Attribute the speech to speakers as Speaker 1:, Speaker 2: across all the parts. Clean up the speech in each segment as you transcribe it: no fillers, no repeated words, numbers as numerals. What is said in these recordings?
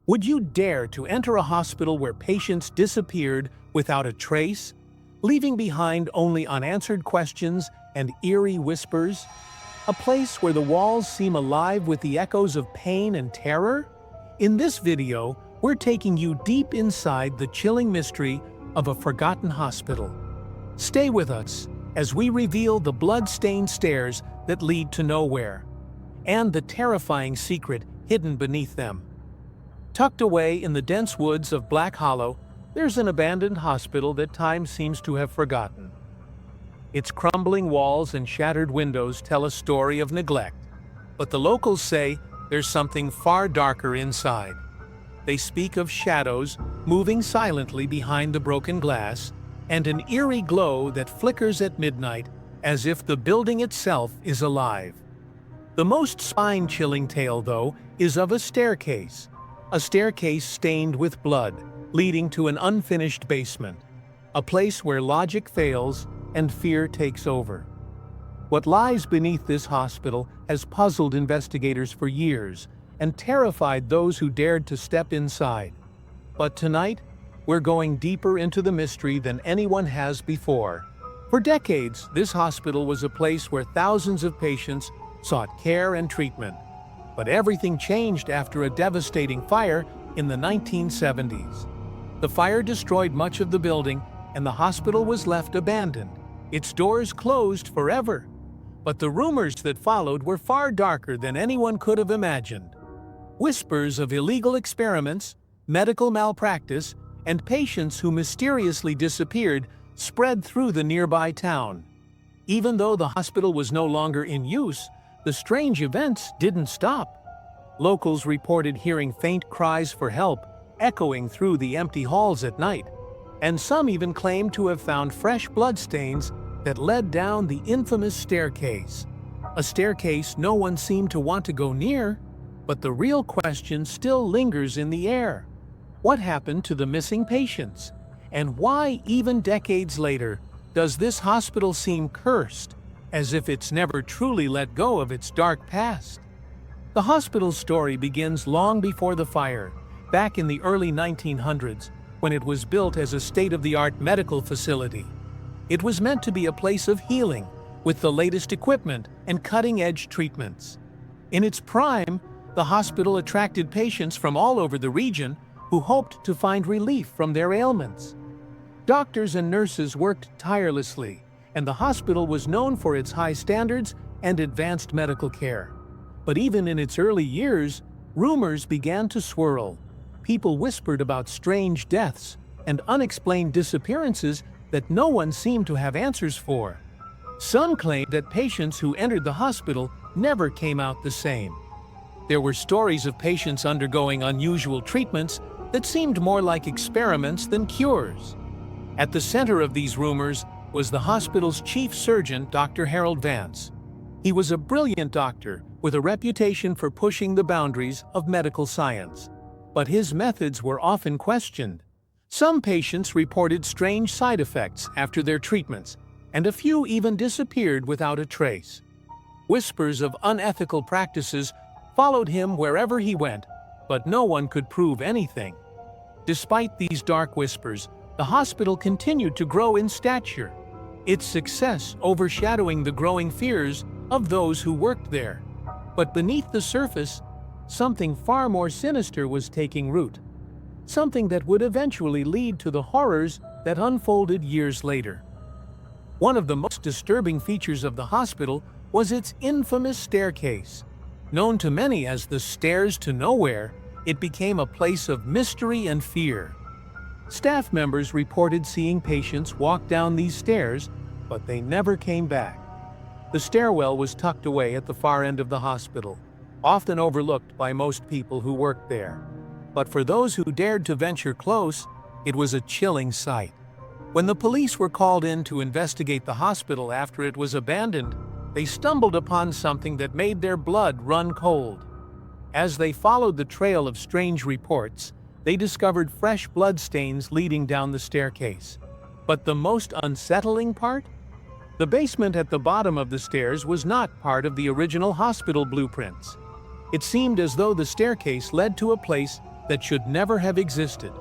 Speaker 1: Would you dare to enter a hospital where patients disappeared without a trace, leaving behind only unanswered questions and eerie whispers? A place where the walls seem alive with the echoes of pain and terror? In this video, we're taking you deep inside the chilling mystery of a forgotten hospital. Stay with us as we reveal the blood-stained stairs that lead to nowhere, and the terrifying secret hidden beneath them. Tucked away in the dense woods of Black Hollow, there's an abandoned hospital that time seems to have forgotten. Its crumbling walls and shattered windows tell a story of neglect, but the locals say there's something far darker inside. They speak of shadows moving silently behind the broken glass, and an eerie glow that flickers at midnight as if the building itself is alive. The most spine-chilling tale, though, is of a staircase stained with blood, leading to an unfinished basement, a place where logic fails and fear takes over. What lies beneath this hospital has puzzled investigators for years and terrified those who dared to step inside. But tonight, we're going deeper into the mystery than anyone has before. For decades, this hospital was a place where thousands of patients sought care and treatment. But everything changed after a devastating fire in the 1970s. The fire destroyed much of the building, and the hospital was left abandoned, its doors closed forever. But the rumors that followed were far darker than anyone could have imagined. Whispers of illegal experiments, medical malpractice, and patients who mysteriously disappeared spread through the nearby town. Even though the hospital was no longer in use, the strange events didn't stop. Locals reported hearing faint cries for help echoing through the empty halls at night, and some even claimed to have found fresh bloodstains that led down the infamous staircase. A staircase no one seemed to want to go near, but the real question still lingers in the air. What happened to the missing patients? And why, even decades later, does this hospital seem cursed, as if it's never truly let go of its dark past? The hospital's story begins long before the fire, back in the early 1900s, when it was built as a state-of-the-art medical facility. It was meant to be a place of healing, with the latest equipment and cutting-edge treatments. In its prime, the hospital attracted patients from all over the region who hoped to find relief from their ailments. Doctors and nurses worked tirelessly, and the hospital was known for its high standards and advanced medical care. But even in its early years, rumors began to swirl. People whispered about strange deaths and unexplained disappearances that no one seemed to have answers for. Some claimed that patients who entered the hospital never came out the same. There were stories of patients undergoing unusual treatments that seemed more like experiments than cures. At the center of these rumors was the hospital's chief surgeon, Dr. Harold Vance. He was a brilliant doctor with a reputation for pushing the boundaries of medical science. But his methods were often questioned. Some patients reported strange side effects after their treatments, and a few even disappeared without a trace. Whispers of unethical practices followed him wherever he went, but no one could prove anything. Despite these dark whispers, the hospital continued to grow in stature, its success overshadowing the growing fears of those who worked there. But beneath the surface, something far more sinister was taking root, something that would eventually lead to the horrors that unfolded years later. One of the most disturbing features of the hospital was its infamous staircase. Known to many as the stairs to nowhere, it became a place of mystery and fear. Staff members reported seeing patients walk down these stairs, but they never came back. The stairwell was tucked away at the far end of the hospital, often overlooked by most people who worked there. But for those who dared to venture close, it was a chilling sight. When the police were called in to investigate the hospital after it was abandoned, they stumbled upon something that made their blood run cold. As they followed the trail of strange reports, they discovered fresh bloodstains leading down the staircase. But the most unsettling part? The basement at the bottom of the stairs was not part of the original hospital blueprints. It seemed as though the staircase led to a place that should never have existed.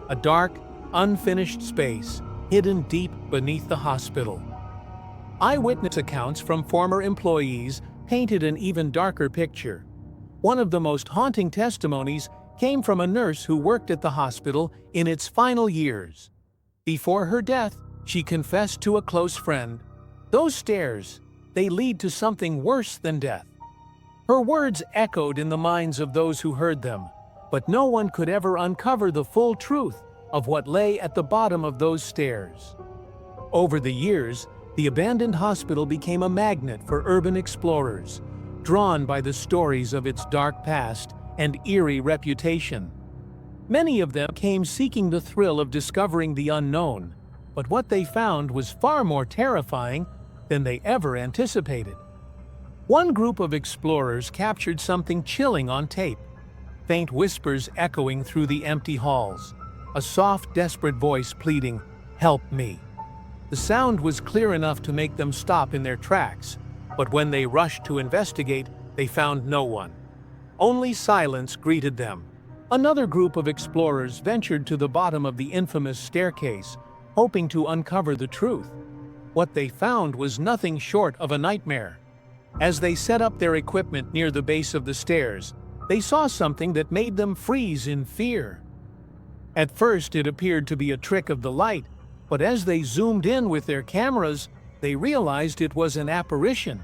Speaker 1: A dark, unfinished space hidden deep beneath the hospital. Eyewitness accounts from former employees painted an even darker picture. One of the most haunting testimonies came from a nurse who worked at the hospital in its final years. Before her death, she confessed to a close friend, "Those stairs, they lead to something worse than death." Her words echoed in the minds of those who heard them, but no one could ever uncover the full truth of what lay at the bottom of those stairs. Over the years, the abandoned hospital became a magnet for urban explorers, drawn by the stories of its dark past and eerie reputation. Many of them came seeking the thrill of discovering the unknown, but what they found was far more terrifying than they ever anticipated. One group of explorers captured something chilling on tape, faint whispers echoing through the empty halls, a soft, desperate voice pleading, "Help me." The sound was clear enough to make them stop in their tracks, but when they rushed to investigate, they found no one. Only silence greeted them. Another group of explorers ventured to the bottom of the infamous staircase, hoping to uncover the truth. What they found was nothing short of a nightmare. As they set up their equipment near the base of the stairs, they saw something that made them freeze in fear. At first, it appeared to be a trick of the light, but as they zoomed in with their cameras, they realized it was an apparition.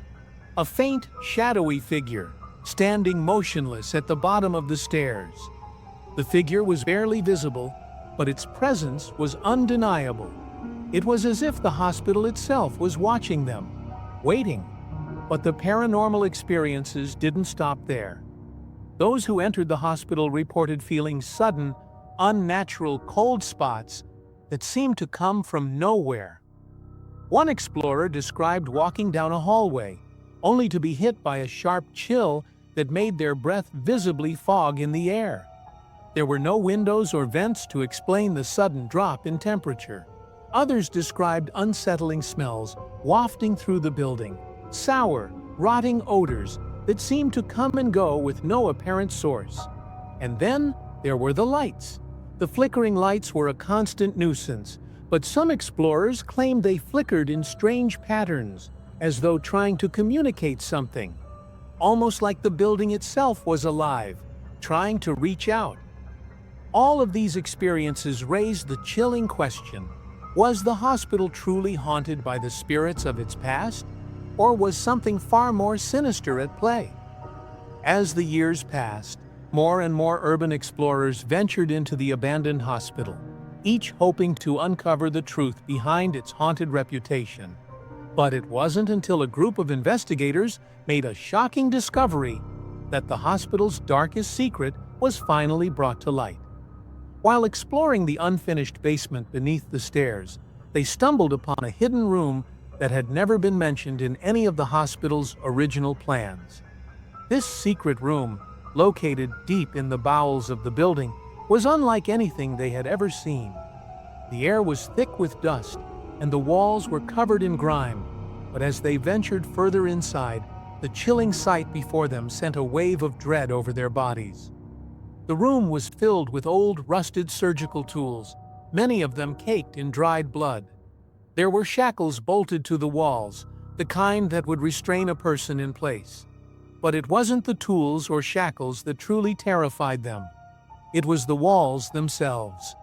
Speaker 1: A faint, shadowy figure, standing motionless at the bottom of the stairs. The figure was barely visible, but its presence was undeniable. It was as if the hospital itself was watching them, waiting. But the paranormal experiences didn't stop there. Those who entered the hospital reported feeling sudden, unnatural cold spots that seemed to come from nowhere. One explorer described walking down a hallway, only to be hit by a sharp chill that made their breath visibly fog in the air. There were no windows or vents to explain the sudden drop in temperature. Others described unsettling smells wafting through the building, sour, rotting odors that seemed to come and go with no apparent source. And then there were the lights. The flickering lights were a constant nuisance, but some explorers claimed they flickered in strange patterns, as though trying to communicate something. Almost like the building itself was alive, trying to reach out. All of these experiences raised the chilling question, was the hospital truly haunted by the spirits of its past? Or was something far more sinister at play? As the years passed, more and more urban explorers ventured into the abandoned hospital, each hoping to uncover the truth behind its haunted reputation. But it wasn't until a group of investigators made a shocking discovery that the hospital's darkest secret was finally brought to light. While exploring the unfinished basement beneath the stairs, they stumbled upon a hidden room that had never been mentioned in any of the hospital's original plans. This secret room, located deep in the bowels of the building, was unlike anything they had ever seen. The air was thick with dust, and the walls were covered in grime, but as they ventured further inside, the chilling sight before them sent a wave of dread over their bodies. The room was filled with old, rusted surgical tools, many of them caked in dried blood. There were shackles bolted to the walls, the kind that would restrain a person in place. But it wasn't the tools or shackles that truly terrified them. It was the walls themselves.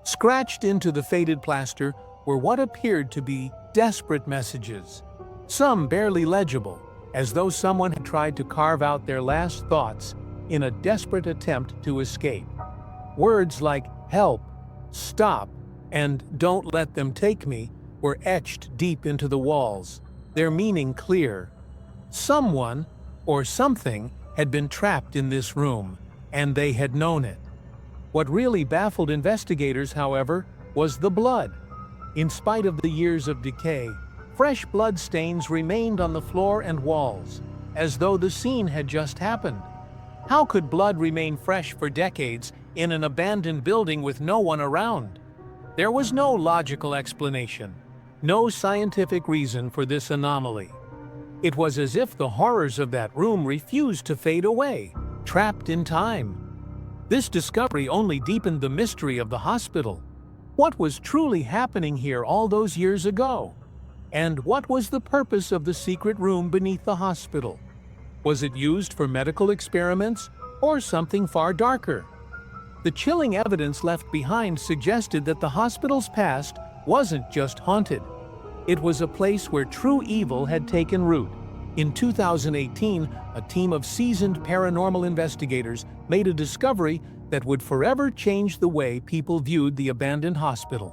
Speaker 1: Scratched into the faded plaster were what appeared to be desperate messages, some barely legible, as though someone had tried to carve out their last thoughts in a desperate attempt to escape. Words like "help," "stop," and "don't let them take me" were etched deep into the walls, their meaning clear. Someone, or something, had been trapped in this room, and they had known it. What really baffled investigators, however, was the blood. In spite of the years of decay, fresh blood stains remained on the floor and walls, as though the scene had just happened. How could blood remain fresh for decades in an abandoned building with no one around? There was no logical explanation, no scientific reason for this anomaly. It was as if the horrors of that room refused to fade away, trapped in time. This discovery only deepened the mystery of the hospital. What was truly happening here all those years ago? And what was the purpose of the secret room beneath the hospital? Was it used for medical experiments or something far darker? The chilling evidence left behind suggested that the hospital's past wasn't just haunted. It was a place where true evil had taken root. In 2018, a team of seasoned paranormal investigators made a discovery that would forever change the way people viewed the abandoned hospital.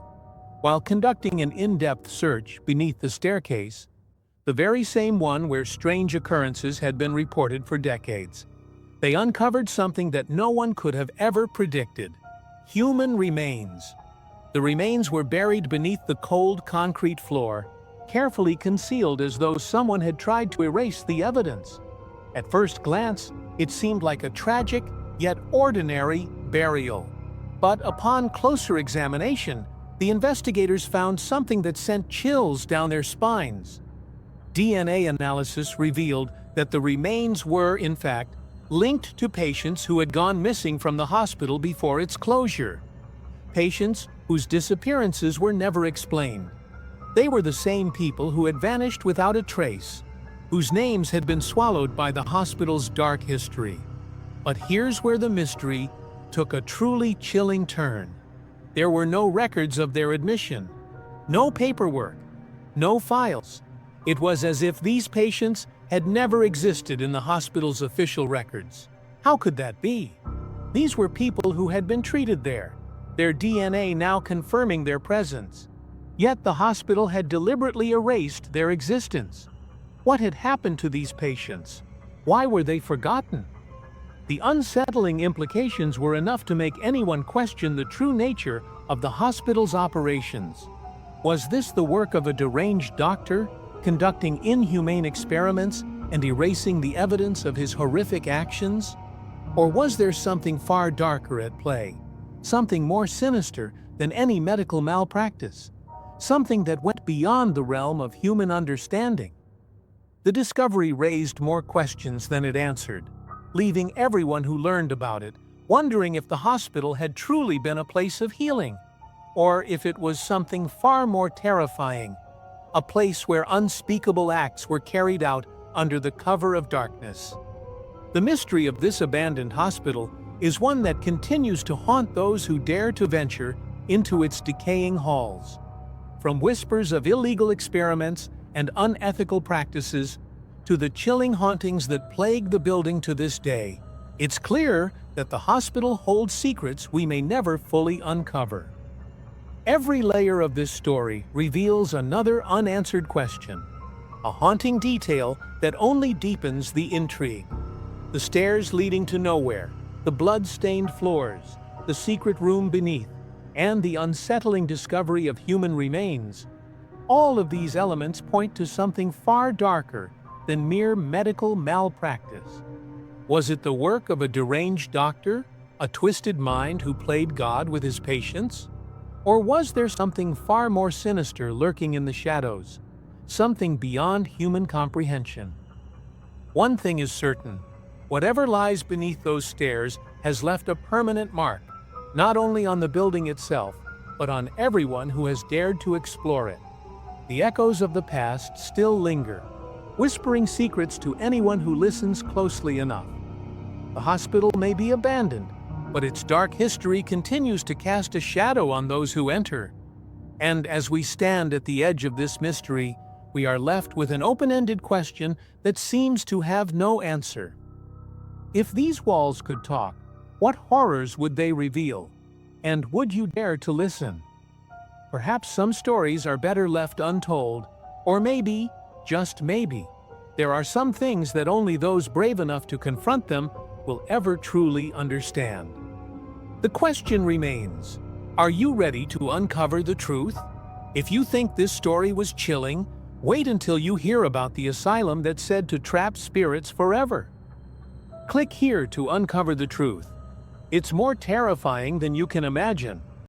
Speaker 1: While conducting an in-depth search beneath the staircase, the very same one where strange occurrences had been reported for decades, they uncovered something that no one could have ever predicted: human remains. The remains were buried beneath the cold concrete floor, carefully concealed as though someone had tried to erase the evidence. At first glance, it seemed like a tragic, yet ordinary, burial. But upon closer examination, the investigators found something that sent chills down their spines. DNA analysis revealed that the remains were, in fact, linked to patients who had gone missing from the hospital before its closure. Patients whose disappearances were never explained. They were the same people who had vanished without a trace, whose names had been swallowed by the hospital's dark history. But here's where the mystery took a truly chilling turn. There were no records of their admission, no paperwork, no files. It was as if these patients had never existed in the hospital's official records. How could that be? These were people who had been treated there, their DNA now confirming their presence. Yet the hospital had deliberately erased their existence. What had happened to these patients? Why were they forgotten? The unsettling implications were enough to make anyone question the true nature of the hospital's operations. Was this the work of a deranged doctor, conducting inhumane experiments and erasing the evidence of his horrific actions? Or was there something far darker at play? Something more sinister than any medical malpractice? Something that went beyond the realm of human understanding? The discovery raised more questions than it answered, leaving everyone who learned about it wondering if the hospital had truly been a place of healing, or if it was something far more terrifying, a place where unspeakable acts were carried out under the cover of darkness. The mystery of this abandoned hospital is one that continues to haunt those who dare to venture into its decaying halls. From whispers of illegal experiments and unethical practices to the chilling hauntings that plague the building to this day, it's clear that the hospital holds secrets we may never fully uncover. Every layer of this story reveals another unanswered question, a haunting detail that only deepens the intrigue. The stairs leading to nowhere, the blood-stained floors, the secret room beneath, and the unsettling discovery of human remains. All of these elements point to something far darker than mere medical malpractice. Was it the work of a deranged doctor, a twisted mind who played God with his patients? Or was there something far more sinister lurking in the shadows, something beyond human comprehension? One thing is certain: whatever lies beneath those stairs has left a permanent mark, not only on the building itself, but on everyone who has dared to explore it. The echoes of the past still linger, whispering secrets to anyone who listens closely enough. The hospital may be abandoned, but its dark history continues to cast a shadow on those who enter. And as we stand at the edge of this mystery, we are left with an open-ended question that seems to have no answer. If these walls could talk, what horrors would they reveal? And would you dare to listen? Perhaps some stories are better left untold, or maybe, just maybe, there are some things that only those brave enough to confront them will ever truly understand. The question remains: are you ready to uncover the truth? If you think this story was chilling, wait until you hear about the asylum that's said to trap spirits forever. Click here to uncover the truth. It's more terrifying than you can imagine.